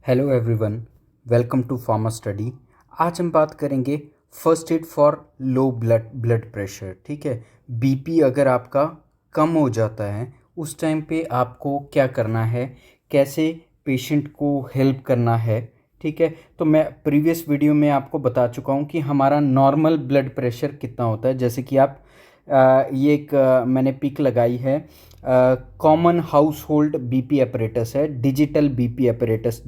Hello everyone, welcome to pharma study. आज हम बात करेंगे first aid for low blood pressure. ठीक है, बीपी अगर आपका कम हो जाता है उस टाइम पे आपको क्या करना है, कैसे पेशेंट को हेल्प करना है। ठीक है, तो मैं प्रीवियस वीडियो में आपको बता चुका हूँ कि हमारा नॉर्मल ब्लड प्रेशर कितना होता है। जैसे कि आप ये एक मैंने पिक लगाई है, common house hold BP apparatus है, डिजिटल बीपी अपरेटस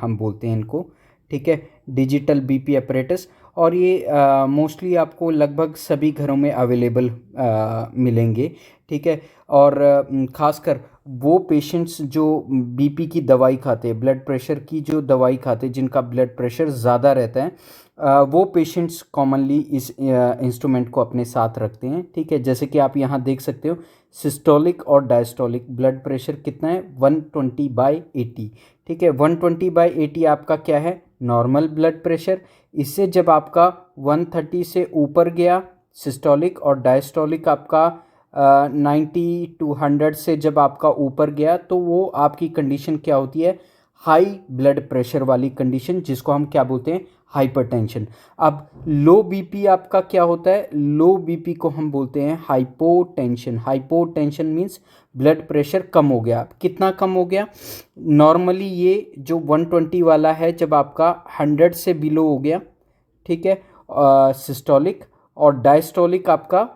हम बोलते हैं इनको। ठीक है, डिजिटल बीपी अपरेटस। और ये मोस्टली आपको लगभग सभी घरों में अवेलेबल मिलेंगे। ठीक है, और ख़ासकर वो पेशेंट्स जो बीपी की दवाई खाते हैं, ब्लड प्रेशर की जो दवाई खाते हैं, जिनका ब्लड प्रेशर ज़्यादा रहता है, वो पेशेंट्स कॉमनली इस इंस्ट्रूमेंट को अपने साथ रखते हैं। ठीक है, जैसे कि आप यहाँ देख सकते हो, सिस्टोलिक और डायस्टोलिक ब्लड प्रेशर कितना है, 120/80। ठीक है, 120/80 आपका क्या है, नॉर्मल ब्लड प्रेशर। इससे जब आपका 130 से ऊपर गया सिस्टोलिक, और डायस्टोलिक आपका 90 to 100 से जब आपका ऊपर गया, तो वो आपकी कंडीशन क्या होती है, हाई ब्लड प्रेशर वाली कंडीशन, जिसको हम क्या बोलते हैं, हाइपरटेंशन। अब लो बीपी आपका क्या होता है, लो बीपी को हम बोलते हैं hypotension. Hypotension means blood pressure कम हो गया। कितना कम हो गया, नॉर्मली ये जो 120 वाला है, जब आपका 100 से बिलो हो गया, ठीक है, सिस्टोलिक, और डायस्टोलिक आपका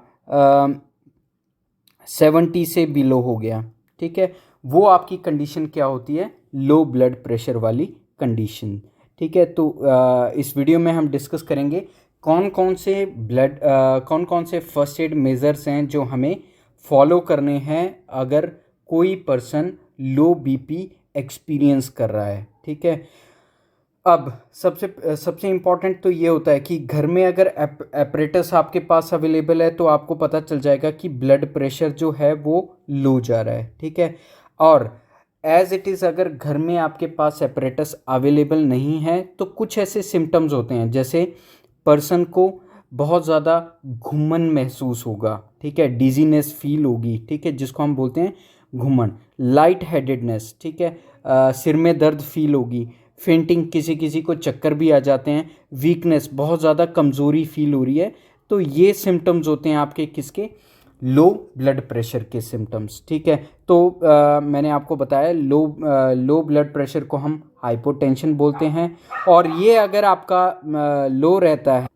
70 से बिलो हो गया। ठीक है, वो आपकी कंडीशन क्या होती है, लो ब्लड प्रेशर वाली कंडीशन। ठीक है, तो इस वीडियो में हम डिस्कस करेंगे कौन कौन कौन से फर्स्ट एड मेजर्स हैं जो हमें फॉलो करने हैं अगर कोई पर्सन लो बीपी एक्सपीरियंस कर रहा है। ठीक है, अब सबसे इम्पॉर्टेंट तो ये होता है कि घर में अगर एपरेटस आपके पास अवेलेबल है तो आपको पता चल जाएगा कि ब्लड प्रेशर जो है वो लो जा रहा है। ठीक है, और एज इट इज़ अगर घर में आपके पास एपरेटस अवेलेबल नहीं है तो कुछ ऐसे सिम्टम्स होते हैं, जैसे पर्सन को बहुत ज़्यादा घुमन महसूस होगा। ठीक है, डिजीनेस फील होगी। ठीक है, जिसको हम बोलते हैं घुमन। लाइट हेडेडनेस, ठीक है, सिर में दर्द फील होगी। फेंटिंग, किसी किसी को चक्कर भी आ जाते हैं। वीकनेस, बहुत ज़्यादा कमज़ोरी फील हो रही है। तो ये सिम्टम्स होते हैं आपके किसके, लो ब्लड प्रेशर के सिम्टम्स। ठीक है, तो मैंने आपको बताया लो ब्लड प्रेशर को हम हाइपोटेंशन बोलते हैं। और ये अगर आपका लो रहता है,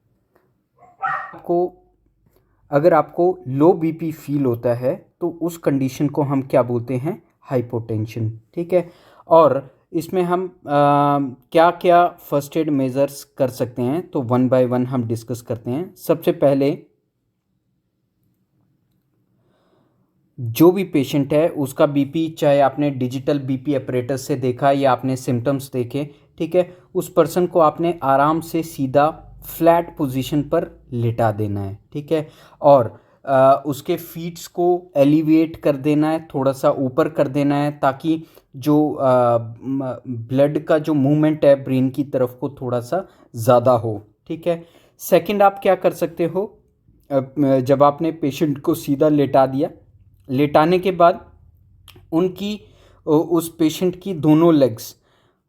अगर आपको लो बीपी फील होता है तो उस कंडीशन को हम क्या बोलते हैं, हाइपोटेंशन। ठीक है, और इसमें हम क्या क्या फर्स्ट एड मेजर्स कर सकते हैं, तो वन बाय वन हम डिस्कस करते हैं। सबसे पहले, जो भी पेशेंट है उसका बीपी, चाहे आपने डिजिटल बीपी अपरेटस से देखा या आपने सिम्टम्स देखे, ठीक है, उस पर्सन को आपने आराम से सीधा फ्लैट पोजीशन पर लिटा देना है। ठीक है, और उसके फीट्स को एलिवेट कर देना है, थोड़ा सा ऊपर कर देना है, ताकि जो ब्लड का जो मूवमेंट है ब्रेन की तरफ को थोड़ा सा ज़्यादा हो। ठीक है, सेकंड आप क्या कर सकते हो, जब आपने पेशेंट को सीधा लेटा दिया, लेटाने के बाद उनकी उस पेशेंट की दोनों लेग्स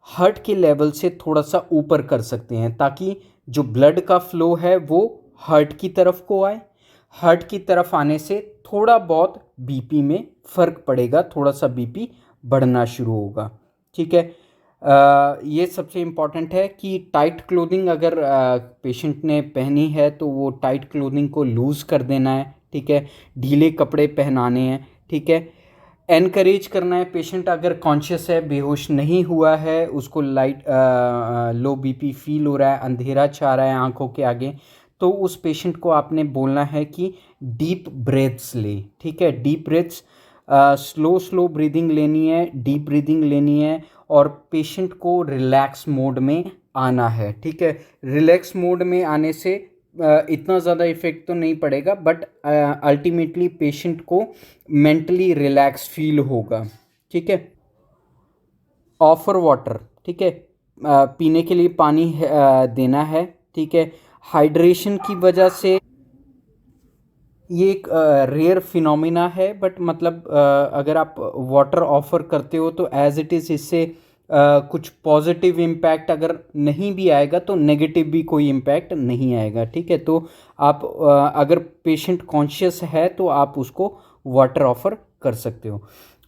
हार्ट के लेवल से थोड़ा सा ऊपर कर सकते हैं, ताकि जो ब्लड का फ्लो है वो हार्ट की तरफ को आए। हार्ट की तरफ आने से थोड़ा बहुत बीपी में फ़र्क पड़ेगा, थोड़ा सा बीपी बढ़ना शुरू होगा। ठीक है, ये सबसे इम्पॉर्टेंट है कि टाइट क्लोथिंग अगर पेशेंट ने पहनी है तो वो टाइट क्लोथिंग को लूज़ कर देना है। ठीक है, ढीले कपड़े पहनाने हैं। ठीक है, एनकरेज करना है पेशेंट अगर कॉन्शियस है, बेहोश नहीं हुआ है, उसको लो बीपी फील हो रहा है, अंधेरा छा रहा है आंखों के आगे, तो उस पेशेंट को आपने बोलना है कि डीप ब्रेथ्स ले। ठीक है, डीप ब्रेथ्स, स्लो ब्रीदिंग लेनी है, डीप ब्रीदिंग लेनी है, और पेशेंट को रिलैक्स मोड में आना है। ठीक है, रिलैक्स मोड में आने से इतना ज़्यादा इफेक्ट तो नहीं पड़ेगा, बट अल्टीमेटली पेशेंट को मेंटली रिलैक्स फील होगा। ठीक है, ऑफर वाटर, ठीक है, पीने के लिए पानी देना है। ठीक है, हाइड्रेशन की वजह से ये एक रेयर फिनोमिना है, बट मतलब अगर आप वाटर ऑफर करते हो तो एज इट इज़ इससे कुछ पॉजिटिव इम्पैक्ट अगर नहीं भी आएगा तो नेगेटिव भी कोई इम्पैक्ट नहीं आएगा, ठीक है। तो आप अगर पेशेंट कॉन्शियस है तो आप उसको वाटर ऑफर कर सकते हो।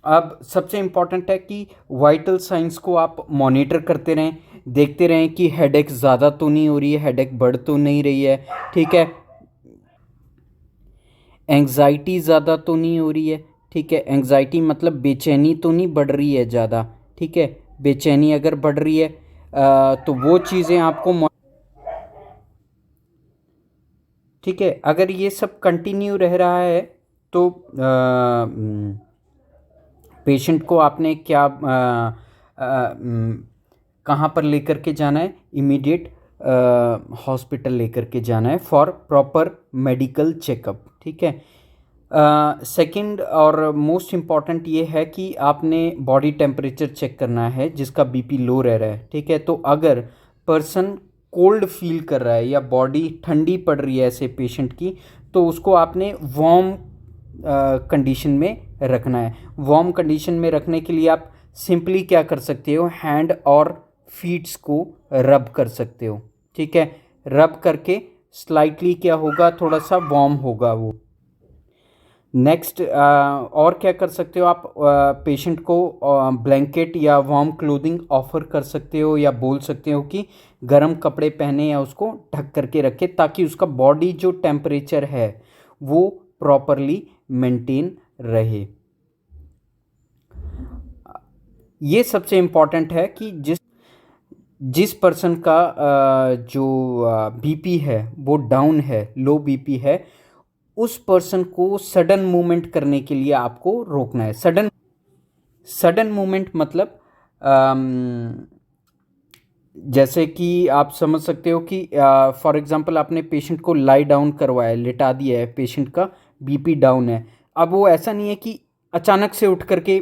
अब सबसे इम्पॉर्टेंट है कि वाइटल साइंस को आप मॉनिटर करते रहें, देखते रहें कि हेडेक ज़्यादा तो नहीं हो रही है, हेडेक बढ़ तो नहीं रही है, ठीक है, एंग्जाइटी ज़्यादा तो नहीं हो रही है, ठीक है, एंग्जाइटी मतलब बेचैनी तो नहीं बढ़ रही है ज़्यादा, ठीक है, बेचैनी अगर बढ़ रही है तो वो चीज़ें आपको, ठीक है, अगर ये सब कंटिन्यू रह रहा है तो पेशेंट को आपने क्या कहाँ पर लेकर के जाना है, इमीडिएट हॉस्पिटल लेकर के जाना है फॉर प्रॉपर मेडिकल चेकअप, ठीक है। सेकंड और मोस्ट इम्पॉर्टेंट ये है कि आपने बॉडी टेम्परेचर चेक करना है जिसका बीपी लो रह रहा है, ठीक है। तो अगर पर्सन कोल्ड फील कर रहा है या बॉडी ठंडी पड़ रही है ऐसे पेशेंट की, तो उसको आपने वार्म कंडीशन में रखना है। वार्म कंडीशन में रखने के लिए आप सिंपली क्या कर सकते हो, हैंड और फीट्स को रब कर सकते हो, ठीक है। रब करके स्लाइटली क्या होगा, थोड़ा सा वार्म होगा वो। नेक्स्ट और क्या कर सकते हो आप, पेशेंट को ब्लैंकेट या वार्म क्लोथिंग ऑफर कर सकते हो या बोल सकते हो कि गर्म कपड़े पहने या उसको ढक करके रखे ताकि उसका बॉडी जो टेम्परेचर है वो प्रॉपरली मेंटेन रहे। ये सबसे इम्पॉर्टेंट है कि जिस पर्सन का जो बीपी है वो डाउन है, लो बीपी है, उस पर्सन को सडन मूवमेंट करने के लिए आपको रोकना है। सडन मूवमेंट मतलब जैसे कि आप समझ सकते हो कि फॉर एग्जांपल आपने पेशेंट को लाई डाउन करवाया, लिटा दिया है, पेशेंट का बीपी डाउन है। अब वो ऐसा नहीं है कि अचानक से उठ करके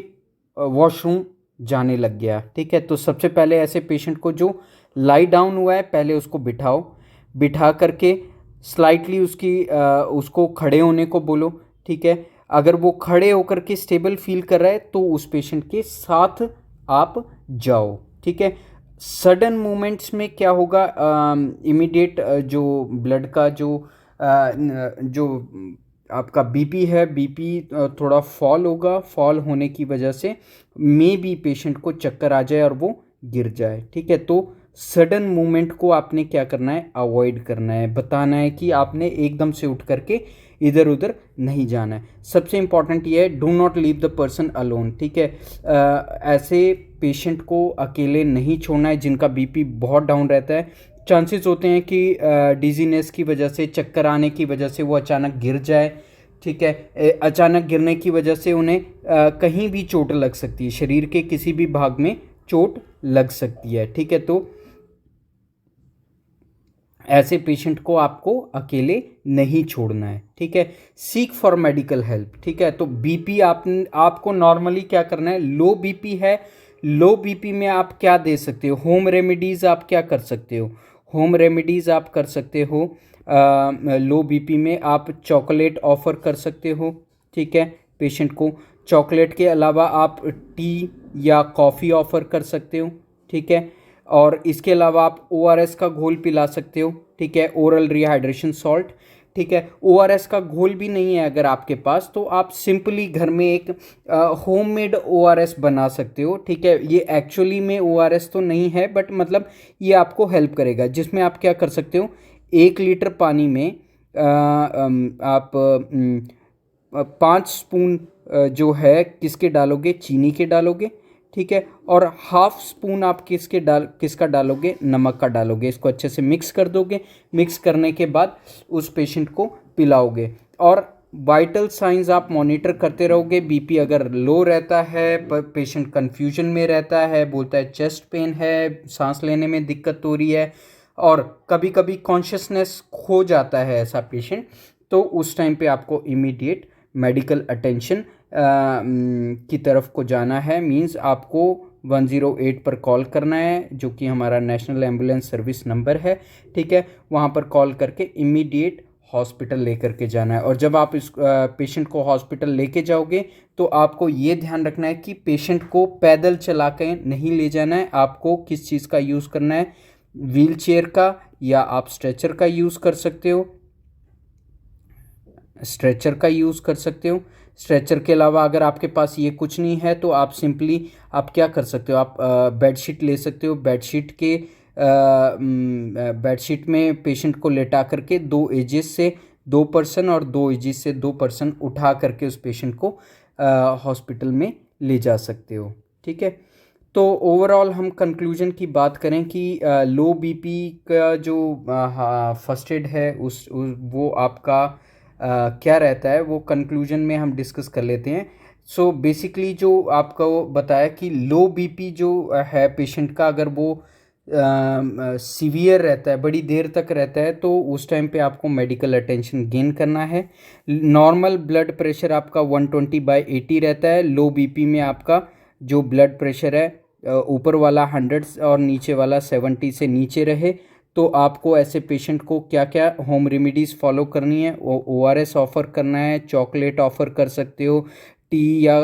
वॉशरूम जाने लग गया, ठीक है। तो सबसे पहले ऐसे पेशेंट को जो लाई डाउन हुआ है पहले उसको बिठाओ, बिठा करके स्लाइटली उसको खड़े होने को बोलो, ठीक है। अगर वो खड़े होकर के स्टेबल फील कर रहा है तो उस पेशेंट के साथ आप जाओ, ठीक है। सडन मूवमेंट्स में क्या होगा, इमीडिएट जो ब्लड का जो आपका बीपी है, बीपी थोड़ा फॉल होगा, फॉल होने की वजह से मे बी पेशेंट को चक्कर आ जाए और वो गिर जाए, ठीक है। तो सडन मूवमेंट को आपने क्या करना है, अवॉइड करना है, बताना है कि आपने एकदम से उठ करके इधर उधर नहीं जाना है। सबसे इम्पॉर्टेंट ये है, do not leave the person alone, ठीक है। ऐसे पेशेंट को अकेले नहीं छोड़ना है जिनका बीपी बहुत डाउन रहता है। चांसेस होते हैं कि डिजीनेस की वजह से, चक्कर आने की वजह से वो अचानक गिर जाए, ठीक है। अचानक गिरने की वजह से उन्हें कहीं भी चोट लग सकती है, शरीर के किसी भी भाग में चोट लग सकती है, ठीक है। तो ऐसे पेशेंट को आपको अकेले नहीं छोड़ना है, ठीक है। सीक फॉर मेडिकल हेल्प, ठीक है। तो बीपी आपको नॉर्मली क्या करना है, लो बीपी है, लो बीपी में आप क्या दे सकते हो, होम रेमेडीज़ आप क्या कर सकते हो, होम रेमेडीज़ आप कर सकते हो। लो बीपी में आप चॉकलेट ऑफ़र कर सकते हो, ठीक है, पेशेंट को। चॉकलेट के अलावा आप टी या कॉफ़ी ऑफ़र कर सकते हो, ठीक है। और इसके अलावा आप ORS का घोल पिला सकते हो, ठीक है, ओरल रिहाइड्रेशन सॉल्ट, ठीक है। ORS का घोल भी नहीं है अगर आपके पास तो आप सिंपली घर में एक होममेड ORS बना सकते हो, ठीक है। ये एक्चुअली में ORS तो नहीं है बट मतलब ये आपको हेल्प करेगा, जिसमें आप क्या कर सकते हो, 1 लीटर पानी में आप 5 स्पून जो है किसके डालोगे, चीनी के डालोगे, ठीक है। और हाफ स्पून आप किसका डालोगे, नमक का डालोगे। इसको अच्छे से मिक्स कर दोगे, मिक्स करने के बाद उस पेशेंट को पिलाओगे। और वाइटल साइंस आप मॉनिटर करते रहोगे। बीपी अगर लो रहता है, पेशेंट कन्फ्यूजन में रहता है, बोलता है चेस्ट पेन है, सांस लेने में दिक्कत हो रही है और कभी कभी कॉन्शियसनेस खो जाता है ऐसा पेशेंट, तो उस टाइम पे आपको इमीडिएट मेडिकल अटेंशन की तरफ को जाना है। मींस आपको 108 पर कॉल करना है, जो कि हमारा नेशनल एम्बुलेंस सर्विस नंबर है, ठीक है। वहाँ पर कॉल करके इमीडिएट हॉस्पिटल लेकर के जाना है। और जब आप इस पेशेंट को हॉस्पिटल लेके जाओगे तो आपको ये ध्यान रखना है कि पेशेंट को पैदल चला के नहीं ले जाना है। आपको किस चीज़ का यूज़ करना है, व्हील चेयर का, या आप स्ट्रेचर का यूज़ कर सकते हो, स्ट्रेचर का यूज़ कर सकते हो। स्ट्रेचर के अलावा अगर आपके पास ये कुछ नहीं है तो आप सिंपली आप क्या कर सकते हो, आप बेडशीट ले सकते हो। बेडशीट में पेशेंट को लेटा करके 2 एजेस से 2 पर्सन और 2 एजेस से 2 पर्सन उठा करके उस पेशेंट को हॉस्पिटल में ले जा सकते हो। ठीक है, तो ओवरऑल हम कंक्लूजन की बात करें कि लो बीपी का जो फर्स्ट एड है वो आपका क्या रहता है, वो कंक्लूजन में हम डिस्कस कर लेते हैं। सो बेसिकली जो आपको बताया कि लो बीपी जो है पेशेंट का, अगर वो सीवियर रहता है, बड़ी देर तक रहता है, तो उस टाइम पे आपको मेडिकल अटेंशन गेन करना है। नॉर्मल ब्लड प्रेशर आपका 120/80 रहता है। लो बीपी में आपका जो ब्लड प्रेशर है ऊपर वाला 100 और नीचे वाला 70 से नीचे रहे। तो आपको ऐसे पेशेंट को क्या क्या होम रेमेडीज़ फॉलो करनी है, ORS ऑफ़र करना है, चॉकलेट ऑफ़र कर सकते हो, टी या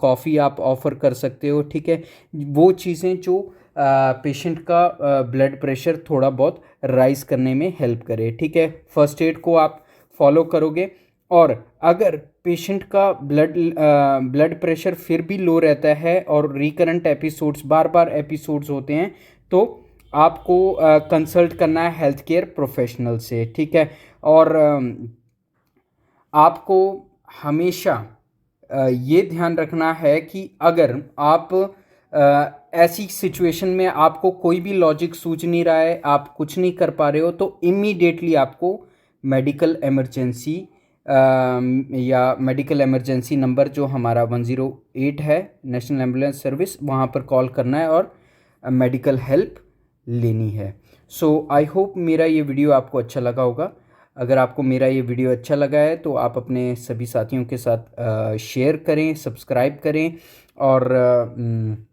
कॉफ़ी आप ऑफ़र कर सकते हो। ठीक है, वो चीज़ें जो पेशेंट का ब्लड प्रेशर थोड़ा बहुत राइज़ करने में हेल्प करे। ठीक है, फर्स्ट एड को आप फॉलो करोगे। और अगर पेशेंट का ब्लड प्रेशर फिर भी लो रहता है और रिकरेंट एपिसोड्स, बार बार एपिसोड्स होते हैं, तो आपको कंसल्ट करना है हेल्थ केयर प्रोफेशनल से। ठीक है, और आपको हमेशा ये ध्यान रखना है कि अगर आप ऐसी सिचुएशन में आपको कोई भी लॉजिक सूझ नहीं रहा है, आप कुछ नहीं कर पा रहे हो, तो इमीडिएटली आपको मेडिकल इमरजेंसी या मेडिकल इमरजेंसी नंबर जो हमारा 108 है, नेशनल एम्बुलेंस सर्विस, वहाँ पर कॉल करना है और मेडिकल हेल्प लेनी है। सो आई होप मेरा ये वीडियो आपको अच्छा लगा होगा। अगर आपको मेरा ये वीडियो अच्छा लगा है तो आप अपने सभी साथियों के साथ शेयर करें, सब्सक्राइब करें। और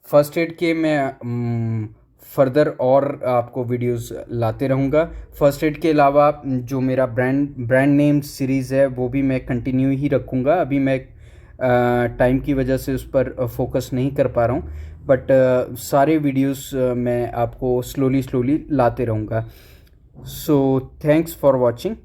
फर्स्ट एड के मैं फर्दर और आपको वीडियोस लाते रहूँगा। फर्स्ट एड के अलावा जो मेरा ब्रांड नेम सीरीज़ है वो भी मैं कंटिन्यू ही रखूँगा। अभी मैं टाइम की वजह से उस पर फोकस नहीं कर पा रहा हूँ, बट सारे वीडियोस मैं आपको स्लोली लाते रहूँगा। So thanks for watching.